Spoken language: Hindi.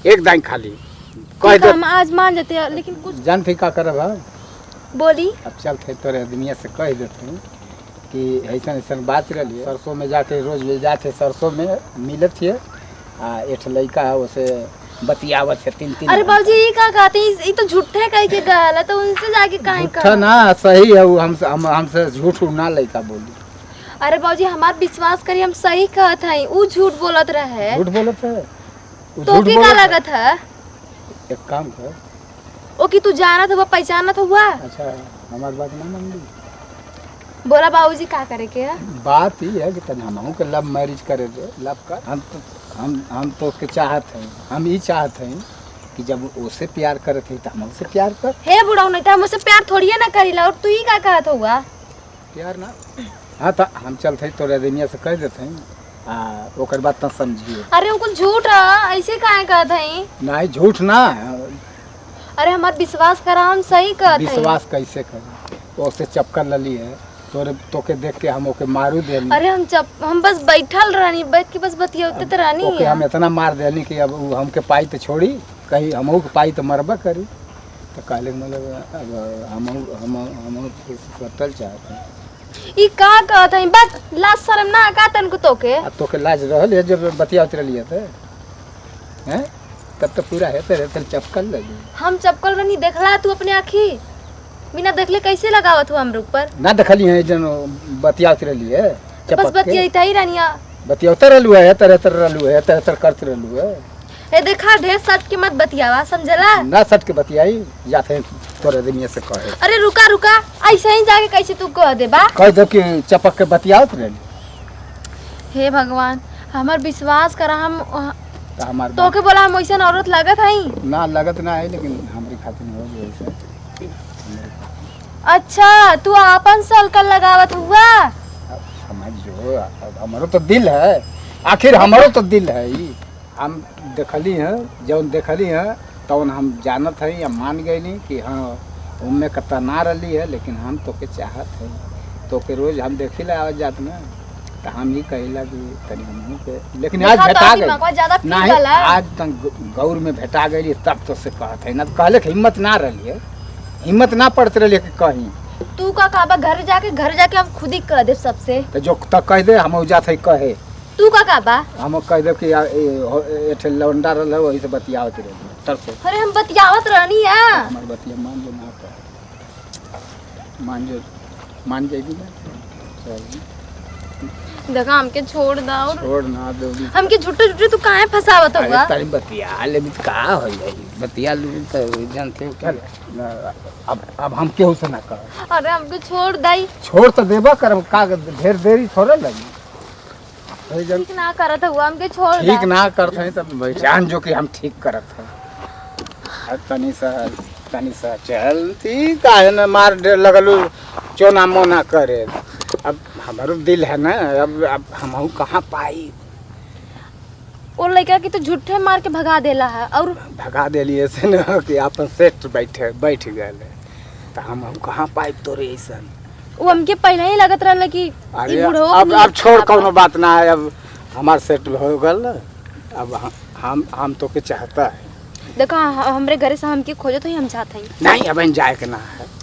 एक दाई खाली कह दे। हम आज मान जाते हैं लेकिन कुछ जान थे का करब बोली। अब चल थे तोरे आदमी से कह देते कि ऐसा ऐसा बात रही सरसों में जाके रोज ले जाते सरसों में मिलत है आ एक लड़का है उसे बतियावत है 3-3। अरे बाबूजी ये का कहते हैं, ये तो झूठे कह के गला तो उनसे जाके काहे झूठा ना सही है वो हमसे झूठ ना लड़का बोली। अरे बाबूजी हमार विश्वास करी हम सही कहत हई ऊ झूठ बोलत रहे। झूठ बोलत है तो के का लागत है? एक काम कर ओ कि तू जानत हुआ पहचानत हुआ। अच्छा हमार बात ना मान ली। बोला बाबूजी का करे के है? बात ही है कि तन हमहू के लव मैरिज करे दे लव कर हम तो के चाहत हैं हम ही चाहत हैं कि जब उससे प्यार करत है तो हम उससे प्यार कर। हे बुढ़ाऊ नहीं था मुझसे प्यार थोड़ी है ना करीला और तू ही का कहत हुआ प्यार ना। हाँ तो हम चलते तोरे दुनिया से कह देते हैं ओकर बात ना समझिए। अरे वो कुछ झूठ है ऐसे काहे कहत हई? नहीं झूठ ना। अरे हमार विश्वास करा हम सही कहत हई। विश्वास कैसे करें तो उससे चपकर लली है तोरे तोके देख के हम ओके मारू देनी। अरे हम बस बैठल रहनी बैठ के बस बतियाते तो रहनी ओके हम इतना मार देनी कि अब हमके पाई तो छोड़ी कहीं हमहू के पाई तो मरबा करी तो कहले मतलब अब हम सटल चाहते हैं। ई का कहत हई बस लाज शर्म ना का तन को तोके अब तोके लाज रहल है जब बतियात रही थे हैं तब तो पूरा है तेरे चपकल लगी। हम चपकल रहनी देखला तू अपने आँखी बिना देखले कैसे लगावत हो हमरे ऊपर? ना देखली है जन बतियात रही है बस बतियाता ही रहनिया बतियाता रहलू है तरह रहलू है तरह करते रहलू है। ए देखा ढेर सट के मत बतियावा समझला ना सट के बतियाई जाते तोरे दुनिया से कहे। अरे रुका रुका ऐसे ही जाके कैसे तू कह दे बा कह दो कि चपक के बतियात रही। हे भगवान हमार विश्वास करा हम तो हमार तोके बोला हम ऐसा औरत लागत हई ना लगत ना है लेकिन हमारी खातिर हो गई ऐसे। अच्छा तू आपन सलकल लगावत हुआ समझो हमारो तो दिल है आखिर हमारो तो दिल है ही हम देखली हैं जब देखली हैं तो हम जानत है या मान गई कि हाँ उनमें कत्ता ना रही है लेकिन हम तो के चाहत है तो के रोज हम देखिला आवाज जात में तो हम ही कहिला कि तनी हमहू के लेकिन आज भेटा गई नहीं आज तक गौर में भेटा गई तब तो से कहत है ना कहले हिम्मत ना रही है हिम्मत ना पड़ते रही कि कहीं तू का कहबा घर जाके हम खुद ही कह दे सबसे तो जो तक कह दे हम जात है कहे तू का कहबा हम कह दे कि एठे लौंडा रहल वही से बतियावत रही तरसो। अरे हम बतियावत रहनी है हमार बतिया मान जो ना कर मान जाएगी ना देखा हमके छोड़ दाओ छोड़ ना दो हमके झूठे झूठे तू काहे फसावत होगा? तारी बतिया ले का हो जाई बतिया लू तो जानते हो क्या अब हम केहू से ना कर। अरे हमको छोड़ दाई छोड़ तो देबा कर का ढेर देरी थोड़े लगी ठीक ना करत हुआ हमके छोड़ ठीक ना करत है तब जान जो कि हम ठीक करत है तनी सा चलती काहे न मार दे लगलू चोना मोना करे। अब हमारो दिल है ना अब हम कहाँ पाई और लड़का की तो झूठे मार के भगा देला है और भगा देलिए से ना कि अपन सेट बैठ गए तो हम कहाँ पाई तोरे ऐसा वो हमके पहले ही लगत रहल कि अरे अब छोड़ कोनो बात ना है अब हमार सेटल हो गल अब हम तो के चाहता है। देखो हमरे घरे से हमके खोजो तो ही हम चाहते हैं नहीं अब जाए के ना है